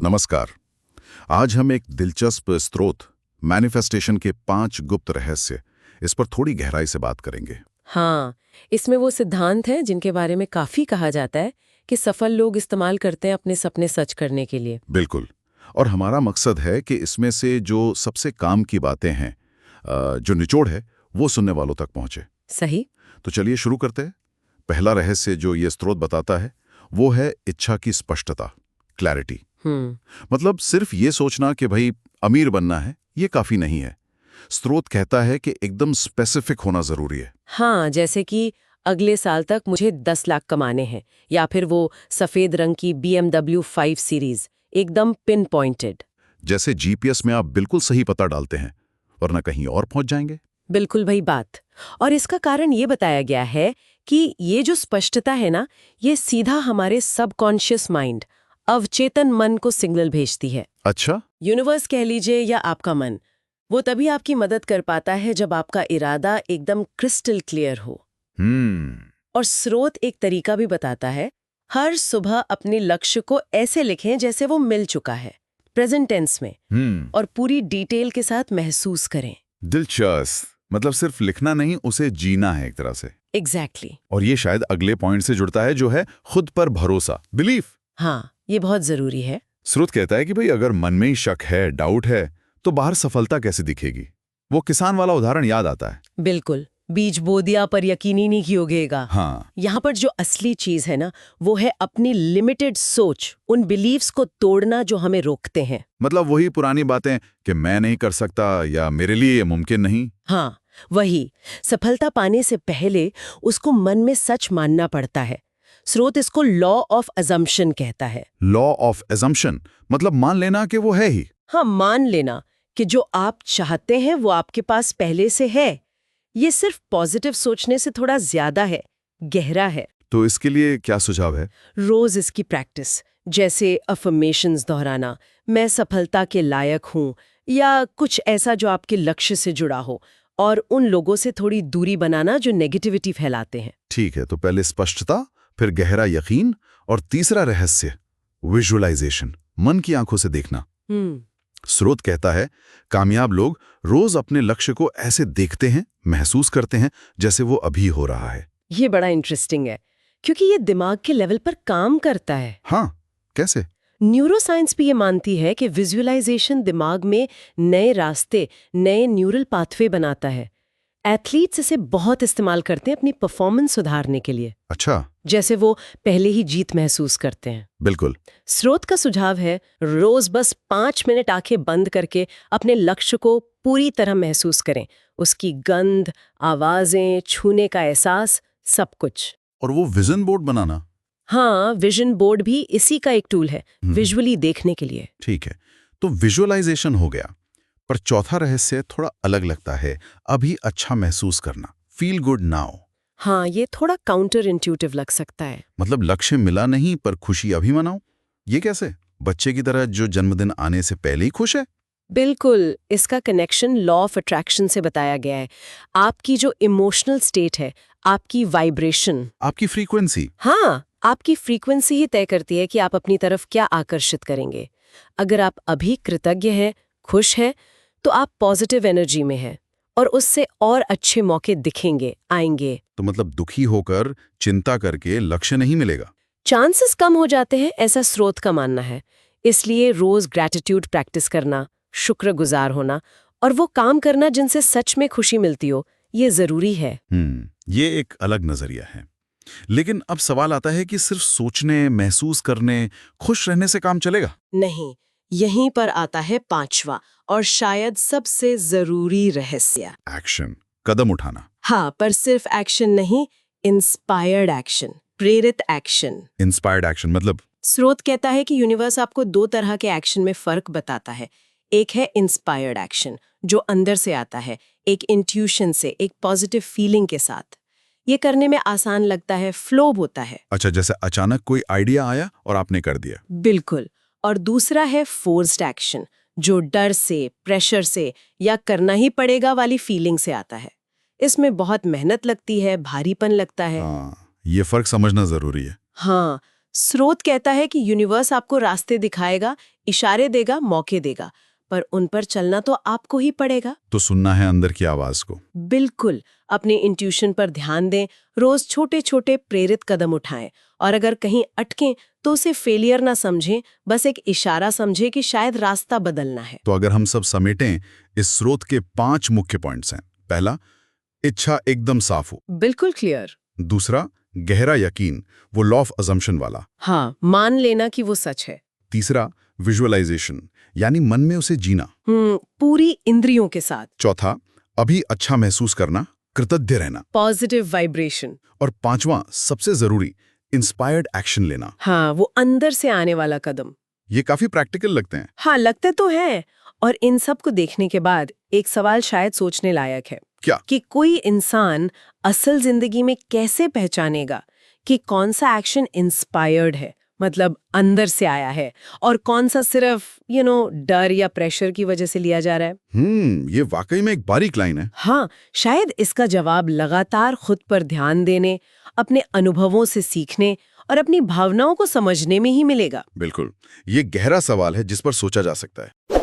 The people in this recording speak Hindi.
नमस्कार। आज हम एक दिलचस्प स्रोत मैनिफेस्टेशन के 5 गुप्त रहस्य इस पर थोड़ी गहराई से बात करेंगे। हाँ, इसमें वो सिद्धांत हैं जिनके बारे में काफी कहा जाता है कि सफल लोग इस्तेमाल करते हैं अपने सपने सच करने के लिए। बिल्कुल। और हमारा मकसद है कि इसमें से जो सबसे काम की बातें हैं, जो निचोड़ है, वो सुनने वालों तक पहुंचे। सही। तो चलिए शुरू करते हैं। पहला रहस्य जो ये स्रोत बताता है वो है इच्छा की स्पष्टता, क्लैरिटी। मतलब सिर्फ ये सोचना कि भाई अमीर बनना है, ये काफी नहीं है। स्रोत कहता है कि एकदम स्पेसिफिक होना जरूरी है। हाँ, जैसे कि अगले साल तक मुझे 10 लाख कमाने हैं, या फिर वो सफेद रंग की BMW 5 सीरीज, एकदम पिन पॉइंटेड। जैसे जीपीएस में आप बिल्कुल सही पता डालते हैं, वरना कहीं और पहुंच जाएंगे। बिल्कुल वही बात। और इसका कारण ये बताया गया है कि ये जो स्पष्टता है ना, ये सीधा हमारे सबकॉन्शियस माइंड, अवचेतन मन को सिग्नल भेजती है। अच्छा। यूनिवर्स कह लीजिए या आपका मन, वो तभी आपकी मदद कर पाता है जब आपका इरादा एकदम क्रिस्टल क्लियर हो। और स्रोत एक तरीका भी बताता है, हर सुबह अपने लक्ष्य को ऐसे लिखें जैसे वो मिल चुका है, प्रेजेंट टेंस में, और पूरी डिटेल के साथ महसूस करें। दिलचस्प। मतलब सिर्फ लिखना नहीं, उसे जीना है एक तरह से। एग्जैक्टली। और ये शायद अगले पॉइंट से जुड़ता है, जो है खुद पर भरोसा, बिलीफ। हाँ, ये बहुत जरूरी है। स्रोत कहता है कि भाई अगर मन में ही शक है, डाउट है, तो बाहर सफलता कैसे दिखेगी। वो किसान वाला उदाहरण याद आता है। बिल्कुल, बीज बो दिया पर यकीनी नहीं कि उगेगा। हाँ। यहाँ पर जो असली चीज है ना, वो है अपनी लिमिटेड सोच, उन बिलीव्स को तोड़ना जो हमें रोकते हैं। मतलब वही पुरानी बातें कि मैं नहीं कर सकता या मेरे लिए ये मुमकिन नहीं। हाँ, वही। सफलता पाने से पहले उसको मन में सच मानना पड़ता है। स्रोत इसको लॉ ऑफ अजम्पशन कहता है। लॉ ऑफ एजम्पशन मतलब मान लेना कि वो है ही। हाँ, मान लेना कि जो आप चाहते हैं वो आपके पास पहले से है। ये सिर्फ पॉजिटिव सोचने से थोड़ा ज्यादा है, गहरा है। तो इसके लिए क्या सुझाव है? रोज इसकी प्रैक्टिस, जैसे अफर्मेशंस दोहराना, मैं सफलता के लायक हूँ, या कुछ ऐसा जो आपके लक्ष्य से जुड़ा हो, और उन लोगों से थोड़ी दूरी बनाना जो नेगेटिविटी फैलाते हैं। ठीक है, तो पहले स्पष्टता, फिर गहरा यकीन, और तीसरा रहस्य विजुअलाइजेशन, मन की आंखों से देखना। स्रोत कहता है कामयाब लोग रोज अपने लक्ष्य को ऐसे देखते हैं, महसूस करते हैं जैसे वो अभी हो रहा है। ये बड़ा इंटरेस्टिंग है, क्योंकि ये दिमाग के लेवल पर काम करता है। हाँ, कैसे? न्यूरोसाइंस भी ये मानती है कि विजुअलाइजेशन दिमाग में नए रास्ते, नए न्यूरल पाथवे बनाता है। एथलीट्स इसे बहुत इस्तेमाल करते हैं अपनी परफॉर्मेंस सुधारने के लिए। अच्छा। जैसे वो पहले ही जीत महसूस करते हैं। बिल्कुल। स्रोत का सुझाव है, रोज बस 5 मिनट आंखें बंद करके अपने लक्ष्य को पूरी तरह महसूस करें, उसकी गंध, आवाजें, छूने का एहसास, सब कुछ। और वो विजन बोर्ड बनाना। हाँ, विजन बोर्ड भी इसी का एक टूल है, विजुअली देखने के लिए। ठीक है, तो विजुअलाइजेशन हो गया, पर चौथा रहस्य थोड़ा अलग लगता है, अभी अच्छा महसूस करना, फील गुड नाउ। हाँ, ये थोड़ा काउंटर इंट्यूटिव लग सकता है। मतलब लक्ष्य मिला नहीं पर खुशी अभी मनाओ, ये कैसे? बच्चे की तरह जो जन्मदिन आने से पहले ही खुश है। बिल्कुल, इसका कनेक्शन लॉ ऑफ अट्रैक्शन से बताया गया है। आपकी जो इमोशनल स्टेट है, आपकी वाइब्रेशन, आपकी फ्रीक्वेंसी। हाँ, आपकी फ्रीक्वेंसी ही तय करती है कि आप अपनी तरफ क्या आकर्षित करेंगे। अगर आप अभी कृतज्ञ हैं, खुश हैं, तो आप पॉजिटिव एनर्जी में हैं, और उससे और अच्छे मौके दिखेंगे, आएंगे। तो मतलब दुखी होकर, चिंता करके लक्ष्य नहीं मिलेगा। चांसेस कम हो जाते हैं, ऐसा स्रोत का मानना है। इसलिए रोज ग्रैटिट्यूड प्रैक्टिस करना, शुक्रगुजार होना, और वो काम करना जिनसे सच में खुशी मिलती हो, ये जरूरी है। ये एक अलग नजरिया है। लेकिन अब सवाल आता है कि सिर्फ सोचने, महसूस करने, खुश रहने से काम चलेगा? नहीं, यहीं पर आता है 5वां और शायद सबसे जरूरी रहस्य। एक्शन, कदम उठाना। हाँ, पर सिर्फ एक्शन नहीं, इंस्पायर्ड एक्शन, प्रेरित एक्शन। इंस्पायर्ड एक्शन मतलब? स्रोत कहता है कि यूनिवर्स आपको 2 तरह के एक्शन में फर्क बताता है। एक है इंस्पायर्ड एक्शन, जो अंदर से आता है, एक इंट्यूशन से, एक पॉजिटिव फीलिंग के साथ। ये करने में आसान लगता है, फ्लो होता है। अच्छा, जैसे अचानक कोई आइडिया आया और आपने कर दिया। बिल्कुल। और दूसरा है फोर्स्ड एक्शन, जो डर से, प्रेशर से, या करना ही पड़ेगा वाली फीलिंग से आता है। इसमें बहुत मेहनत लगती है, भारीपन लगता है। हाँ, ये फर्क समझना जरूरी है। हाँ, स्रोत कहता है कि यूनिवर्स आपको रास्ते दिखाएगा, इशारे देगा, मौके देगा, पर उन पर चलना तो आपको ही पड़ेगा। तो सुनना है अंदर की आवाज को। बिल्कुल, अपने इंट्यूशन पर ध्यान दें, रोज छोटे छोटे प्रेरित कदम उठाएं, और अगर कहीं अटकें तो उसे फेलियर ना समझें, बस एक इशारा समझें कि शायद रास्ता बदलना है। तो अगर हम सब समेटें, इस स्रोत के 5 मुख्य पॉइंट्स हैं। पहला, इच्छा एकदम साफ हो। बिल्कुल क्लियर। दूसरा, गहरा यकीन, वो लॉ ऑफ अजम्पशन वाला। हाँ, मान लेना कि वो सच है। तीसरा, विजुअलाइजेशन, यानी मन में उसे जीना। पूरी इंद्रियों के साथ। चौथा, अभी अच्छा महसूस करना, कृतज्ञ रहना। Positive vibration. और पांचवा, सबसे जरूरी, इंस्पायर्ड एक्शन लेना। हाँ, वो अंदर से आने वाला कदम। ये काफी प्रैक्टिकल लगते हैं। हाँ, लगते तो हैं। और इन सब को देखने के बाद एक सवाल शायद सोचने लायक है। क्या? कि कोई इंसान असल जिंदगी में कैसे पहचानेगा कि कौन सा एक्शन इंस्पायर्ड है, मतलब अंदर से आया है, और कौन सा सिर्फ डर या प्रेशर की वजह से लिया जा रहा है। ये वाकई में एक बारीक लाइन है। हाँ, शायद इसका जवाब लगातार खुद पर ध्यान देने, अपने अनुभवों से सीखने और अपनी भावनाओं को समझने में ही मिलेगा। बिल्कुल, ये गहरा सवाल है जिस पर सोचा जा सकता है।